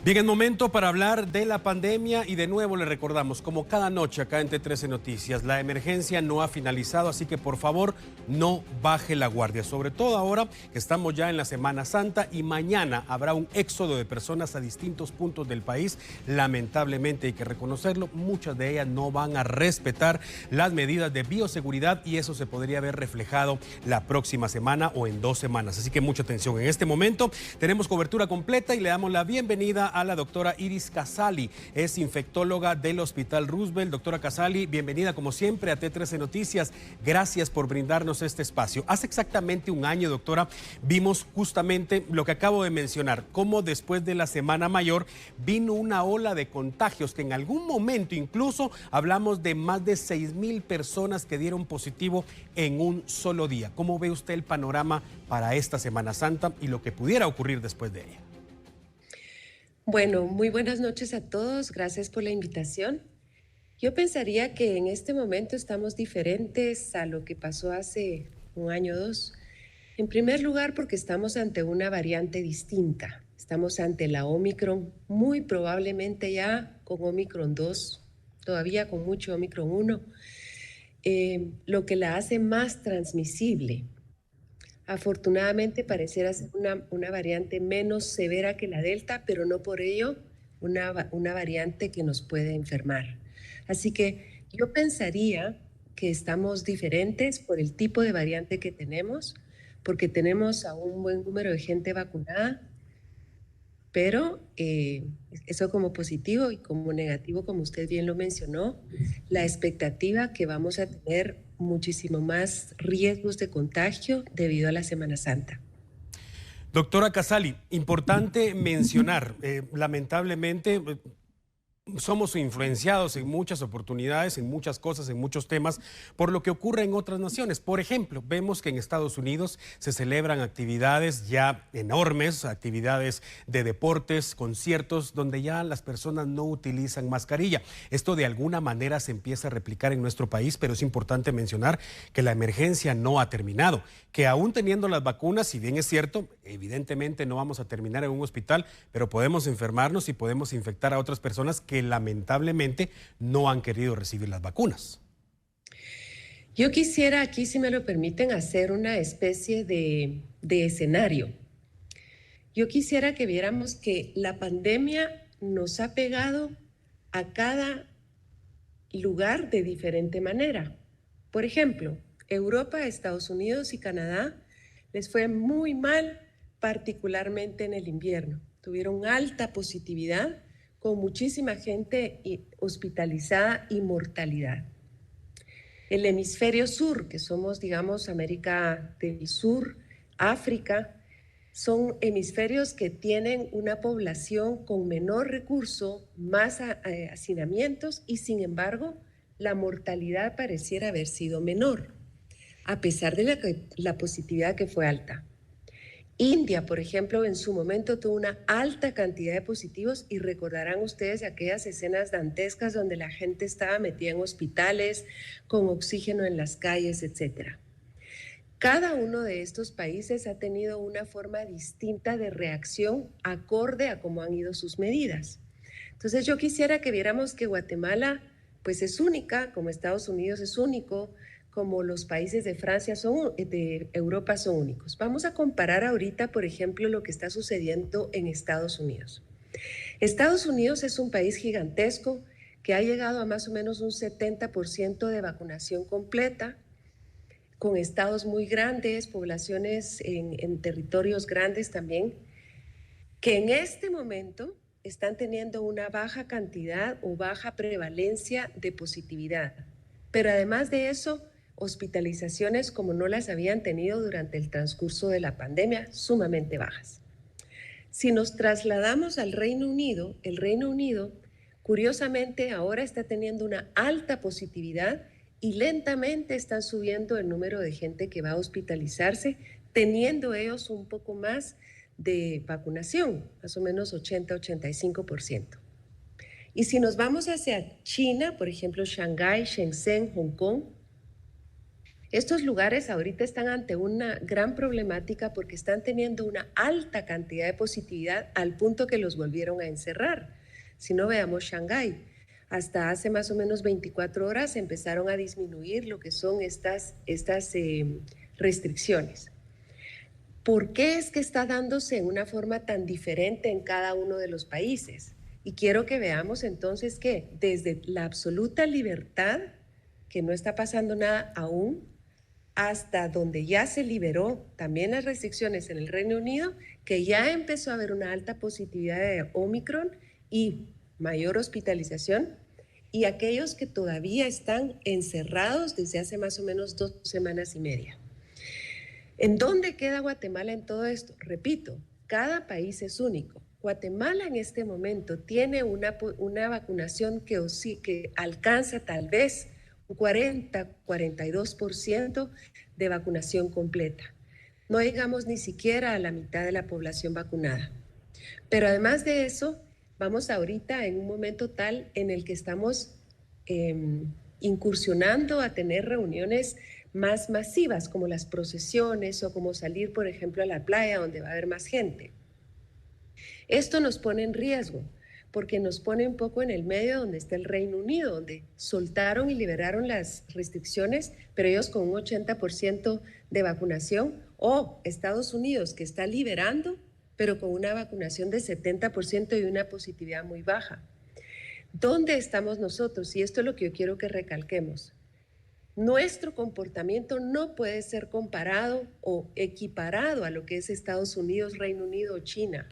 Bien, es momento para hablar de la pandemia y de nuevo le recordamos, como cada noche acá en T13 Noticias, la emergencia no ha finalizado, así que por favor no baje la guardia, sobre todo ahora que estamos ya en la Semana Santa y mañana habrá un éxodo de personas a distintos puntos del país. Lamentablemente hay que reconocerlo, muchas de ellas no van a respetar las medidas de bioseguridad y eso se podría ver reflejado la próxima semana o en 2 semanas, así que mucha atención. En este momento tenemos cobertura completa y le damos la bienvenida a la doctora Iris Casali, es infectóloga del Hospital Roosevelt. Doctora Casali, bienvenida como siempre a T13 Noticias. Gracias por brindarnos este espacio. Hace exactamente un año, doctora, vimos justamente lo que acabo de mencionar, cómo después de la Semana Mayor vino una ola de contagios que en algún momento incluso hablamos de más de 6,000 personas que dieron positivo en un solo día. ¿Cómo ve usted el panorama para esta Semana Santa y lo que pudiera ocurrir después de ella? Bueno, muy buenas noches a todos. Gracias por la invitación. Yo pensaría que en este momento estamos diferentes a lo que pasó hace un año o dos. En primer lugar, porque estamos ante una variante distinta. Estamos ante la Omicron, muy probablemente ya con Omicron 2, todavía con mucho Omicron 1, lo que la hace más transmisible. Afortunadamente pareciera ser una variante menos severa que la Delta, pero no por ello una variante que nos puede enfermar. Así que yo pensaría que estamos diferentes por el tipo de variante que tenemos, porque tenemos a un buen número de gente vacunada, pero eso como positivo y como negativo, como usted bien lo mencionó, la expectativa que vamos a tener muchísimo más riesgos de contagio debido a la Semana Santa. Doctora Casali, importante mencionar, lamentablemente somos influenciados en muchas oportunidades, en muchas cosas, en muchos temas, por lo que ocurre en otras naciones. Por ejemplo, vemos que en Estados Unidos se celebran actividades ya enormes, actividades de deportes, conciertos, donde ya las personas no utilizan mascarilla. Esto de alguna manera se empieza a replicar en nuestro país, pero es importante mencionar que la emergencia no ha terminado, que aún teniendo las vacunas, si bien es cierto, evidentemente no vamos a terminar en un hospital, pero podemos enfermarnos y podemos infectar a otras personas que lamentablemente no han querido recibir las vacunas. Yo quisiera aquí, si me lo permiten, hacer una especie de escenario. Yo quisiera que viéramos que la pandemia nos ha pegado a cada lugar de diferente manera. Por ejemplo, Europa, Estados Unidos y Canadá les fue muy mal, particularmente en el invierno. Tuvieron alta positividad, con muchísima gente hospitalizada y mortalidad. El hemisferio sur, que somos, digamos, América del Sur, África, son hemisferios que tienen una población con menor recurso, más hacinamientos y, sin embargo, la mortalidad pareciera haber sido menor, a pesar de la positividad que fue alta. India, por ejemplo, en su momento tuvo una alta cantidad de positivos y recordarán ustedes aquellas escenas dantescas donde la gente estaba metida en hospitales, con oxígeno en las calles, etc. Cada uno de estos países ha tenido una forma distinta de reacción acorde a cómo han ido sus medidas. Entonces yo quisiera que viéramos que Guatemala pues es única, como Estados Unidos es único, como los países de de Europa son únicos. Vamos a comparar ahorita, por ejemplo, lo que está sucediendo en Estados Unidos. Estados Unidos es un país gigantesco que ha llegado a más o menos un 70% de vacunación completa, con estados muy grandes, poblaciones en territorios grandes también, que en este momento están teniendo una baja cantidad o baja prevalencia de positividad. Pero además de eso, hospitalizaciones como no las habían tenido durante el transcurso de la pandemia, sumamente bajas. Si nos trasladamos al Reino Unido, el Reino Unido, curiosamente, ahora está teniendo una alta positividad y lentamente están subiendo el número de gente que va a hospitalizarse, teniendo ellos un poco más de vacunación, más o menos 80-85%. Y si nos vamos hacia China, por ejemplo, Shanghái, Shenzhen, Hong Kong, Estos lugares ahorita están ante una gran problemática porque están teniendo una alta cantidad de positividad al punto que los volvieron a encerrar. Si no, veamos Shanghái. Hasta hace más o menos 24 horas empezaron a disminuir lo que son estas restricciones. ¿Por qué es que está dándose en una forma tan diferente en cada uno de los países? Y quiero que veamos entonces que desde la absoluta libertad, que no está pasando nada aún, hasta donde ya se liberó también las restricciones en el Reino Unido, que ya empezó a haber una alta positividad de Omicron y mayor hospitalización, y aquellos que todavía están encerrados desde hace más o menos 2 semanas y media. ¿En dónde queda Guatemala en todo esto? Repito, cada país es único. Guatemala en este momento tiene una vacunación que alcanza tal vez un 40-42% de vacunación completa. No llegamos ni siquiera a la mitad de la población vacunada. Pero además de eso, vamos ahorita en un momento tal en el que estamos incursionando a tener reuniones más masivas, como las procesiones o como salir, por ejemplo, a la playa donde va a haber más gente. Esto nos pone en riesgo, porque nos pone un poco en el medio donde está el Reino Unido, donde soltaron y liberaron las restricciones, pero ellos con un 80% de vacunación, o Estados Unidos, que está liberando, pero con una vacunación de 70% y una positividad muy baja. ¿Dónde estamos nosotros? Y esto es lo que yo quiero que recalquemos. Nuestro comportamiento no puede ser comparado o equiparado a lo que es Estados Unidos, Reino Unido o China.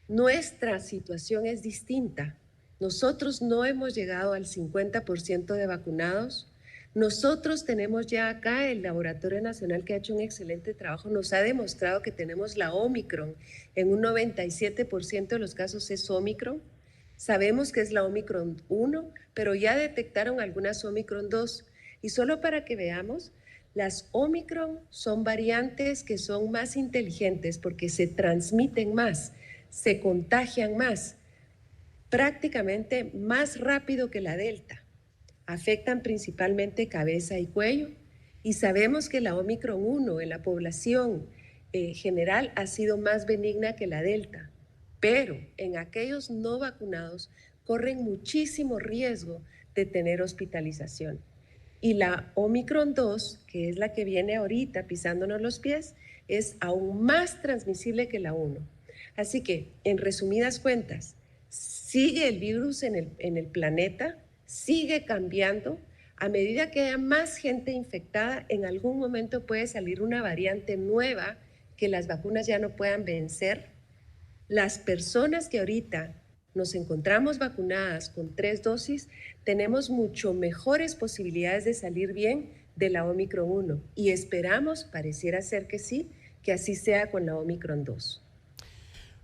Nuestra situación es distinta. Nosotros no hemos llegado al 50% de vacunados. Nosotros tenemos ya acá el Laboratorio Nacional, que ha hecho un excelente trabajo, nos ha demostrado que tenemos la Omicron. En un 97% de los casos es Omicron. Sabemos que es la Omicron 1, pero ya detectaron algunas Omicron 2. Y solo para que veamos, las Omicron son variantes que son más inteligentes porque se transmiten más, se contagian más, prácticamente más rápido que la Delta. Afectan principalmente cabeza y cuello. Y sabemos que la Omicron 1 en la población general ha sido más benigna que la Delta. Pero en aquellos no vacunados corren muchísimo riesgo de tener hospitalización. Y la Omicron 2, que es la que viene ahorita pisándonos los pies, es aún más transmisible que la 1. Así que, en resumidas cuentas, sigue el virus en el planeta, sigue cambiando. A medida que haya más gente infectada, en algún momento puede salir una variante nueva que las vacunas ya no puedan vencer. Las personas que ahorita nos encontramos vacunadas con 3 dosis, tenemos mucho mejores posibilidades de salir bien de la Omicron 1 y esperamos, pareciera ser que sí, que así sea con la Omicron 2.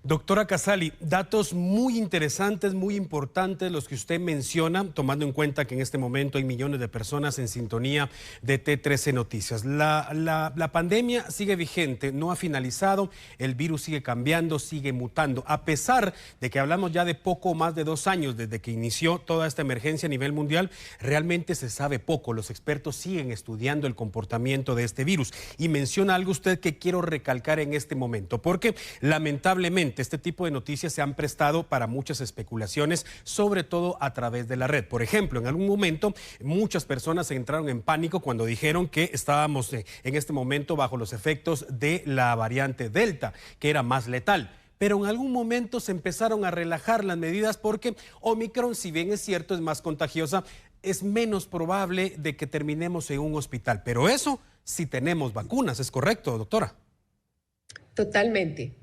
Doctora Casali, datos muy interesantes, muy importantes los que usted menciona, tomando en cuenta que en este momento hay millones de personas en sintonía de T13 Noticias. La pandemia sigue vigente, no ha finalizado, el virus sigue cambiando, sigue mutando, a pesar de que hablamos ya de poco más de 2 años desde que inició toda esta emergencia a nivel mundial. Realmente se sabe poco, los expertos siguen estudiando el comportamiento de este virus. Y menciona algo usted que quiero recalcar en este momento, porque lamentablemente este tipo de noticias se han prestado para muchas especulaciones, sobre todo a través de la red. Por ejemplo, en algún momento muchas personas entraron en pánico cuando dijeron que estábamos en este momento bajo los efectos de la variante Delta, que era más letal. Pero en algún momento se empezaron a relajar las medidas porque Omicron, si bien es cierto, es más contagiosa, es menos probable de que terminemos en un hospital. Pero eso si tenemos vacunas, ¿es correcto, doctora? Totalmente.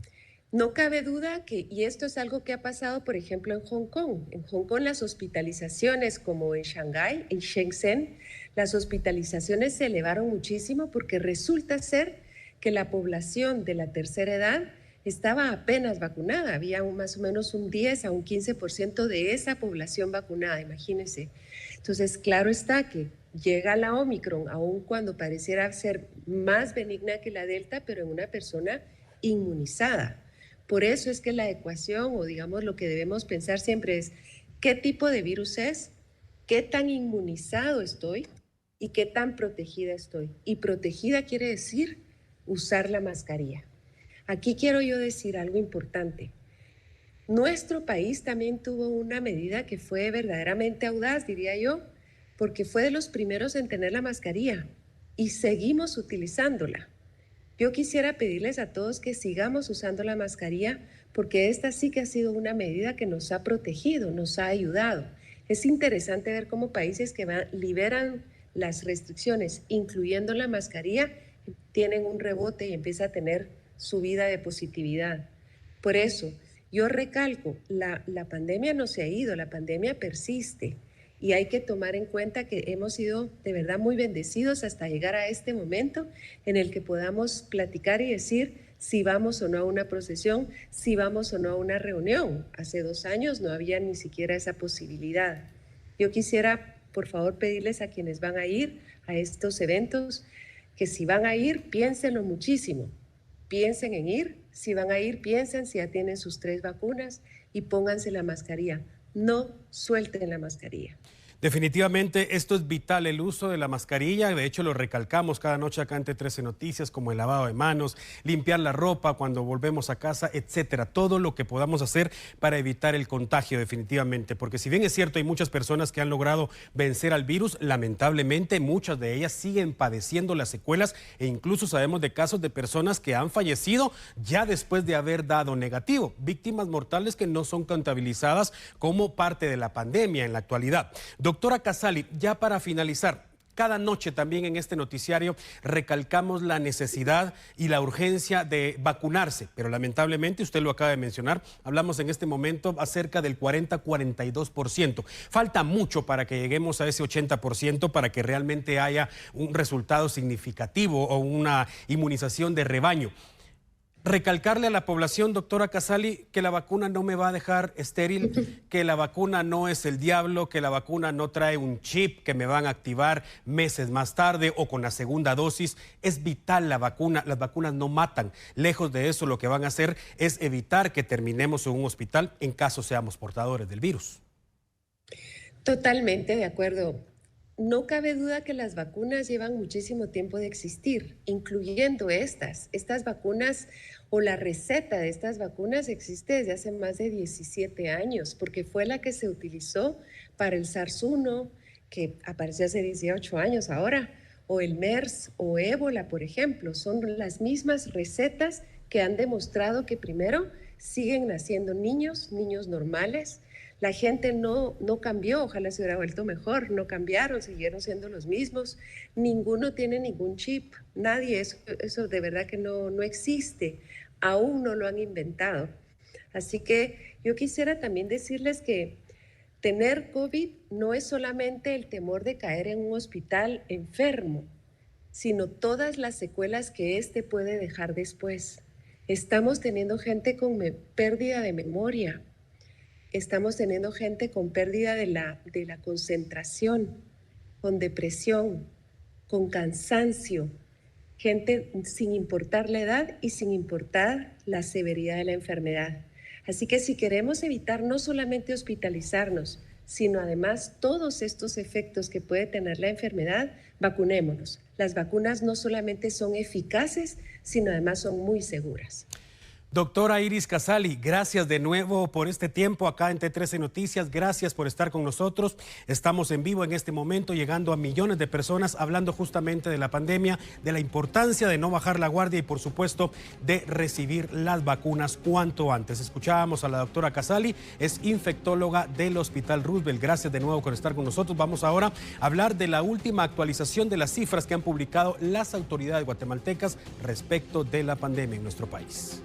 No cabe duda que, y esto es algo que ha pasado, por ejemplo, en Hong Kong. En Hong Kong las hospitalizaciones, como en Shanghái, en Shenzhen, las hospitalizaciones se elevaron muchísimo porque resulta ser que la población de la tercera edad estaba apenas vacunada. Había más o menos un 10 a un 15% de esa población vacunada, imagínense. Entonces, claro está que llega la Omicron, aun cuando pareciera ser más benigna que la Delta, pero en una persona inmunizada. Por eso es que la ecuación, o digamos lo que debemos pensar siempre es, ¿qué tipo de virus es? ¿Qué tan inmunizado estoy? y qué tan protegida estoy. Y protegida quiere decir usar la mascarilla. Aquí quiero yo decir algo importante. Nuestro país también tuvo una medida que fue verdaderamente audaz, diría yo, porque fue de los primeros en tener la mascarilla y seguimos utilizándola. Yo quisiera pedirles a todos que sigamos usando la mascarilla porque esta sí que ha sido una medida que nos ha protegido, nos ha ayudado. Es interesante ver cómo países que liberan las restricciones, incluyendo la mascarilla, tienen un rebote y empieza a tener subida de positividad. Por eso, yo recalco, la pandemia no se ha ido, la pandemia persiste. Y hay que tomar en cuenta que hemos sido de verdad muy bendecidos hasta llegar a este momento en el que podamos platicar y decir si vamos o no a una procesión, si vamos o no a una reunión. Hace 2 años no había ni siquiera esa posibilidad. Yo quisiera, por favor, pedirles a quienes van a ir a estos eventos que si van a ir, piénsenlo muchísimo. Piensen en ir. Si van a ir, piensen si ya tienen sus 3 vacunas y pónganse la mascarilla. No suelten la mascarilla. Definitivamente esto es vital, el uso de la mascarilla. De hecho, lo recalcamos cada noche acá en T13 Noticias, como el lavado de manos, limpiar la ropa cuando volvemos a casa, etcétera. Todo lo que podamos hacer para evitar el contagio, definitivamente. Porque si bien es cierto, hay muchas personas que han logrado vencer al virus, lamentablemente muchas de ellas siguen padeciendo las secuelas e incluso sabemos de casos de personas que han fallecido ya después de haber dado negativo. Víctimas mortales que no son contabilizadas como parte de la pandemia en la actualidad. Doctora Casali, ya para finalizar, cada noche también en este noticiario recalcamos la necesidad y la urgencia de vacunarse, pero lamentablemente, usted lo acaba de mencionar, hablamos en este momento acerca del 40-42%. Falta mucho para que lleguemos a ese 80% para que realmente haya un resultado significativo o una inmunización de rebaño. Recalcarle a la población, doctora Casali, que la vacuna no me va a dejar estéril, que la vacuna no es el diablo, que la vacuna no trae un chip que me van a activar meses más tarde o con la segunda dosis. Es vital la vacuna, las vacunas no matan. Lejos de eso, lo que van a hacer es evitar que terminemos en un hospital en caso seamos portadores del virus. Totalmente de acuerdo. No cabe duda que las vacunas llevan muchísimo tiempo de existir, incluyendo estas. Estas vacunas o la receta de estas vacunas existe desde hace más de 17 años, porque fue la que se utilizó para el SARS-1, que apareció hace 18 años ahora, o el MERS o ébola, por ejemplo. Son las mismas recetas que han demostrado que primero siguen naciendo niños normales. La gente no cambió, ojalá se hubiera vuelto mejor, no cambiaron, siguieron siendo los mismos. Ninguno tiene ningún chip, nadie, eso de verdad que no existe, aún no lo han inventado. Así que yo quisiera también decirles que tener COVID no es solamente el temor de caer en un hospital enfermo, sino todas las secuelas que este puede dejar después. Estamos teniendo gente con pérdida de memoria. Estamos teniendo gente con pérdida de la concentración, con depresión, con cansancio, gente sin importar la edad y sin importar la severidad de la enfermedad. Así que si queremos evitar no solamente hospitalizarnos, sino además todos estos efectos que puede tener la enfermedad, vacunémonos. Las vacunas no solamente son eficaces, sino además son muy seguras. Doctora Iris Casali, gracias de nuevo por este tiempo acá en T13 Noticias, gracias por estar con nosotros. Estamos en vivo en este momento, llegando a millones de personas, hablando justamente de la pandemia, de la importancia de no bajar la guardia y por supuesto de recibir las vacunas cuanto antes. Escuchábamos a la doctora Casali, es infectóloga del Hospital Roosevelt. Gracias de nuevo por estar con nosotros. Vamos ahora a hablar de la última actualización de las cifras que han publicado las autoridades guatemaltecas respecto de la pandemia en nuestro país.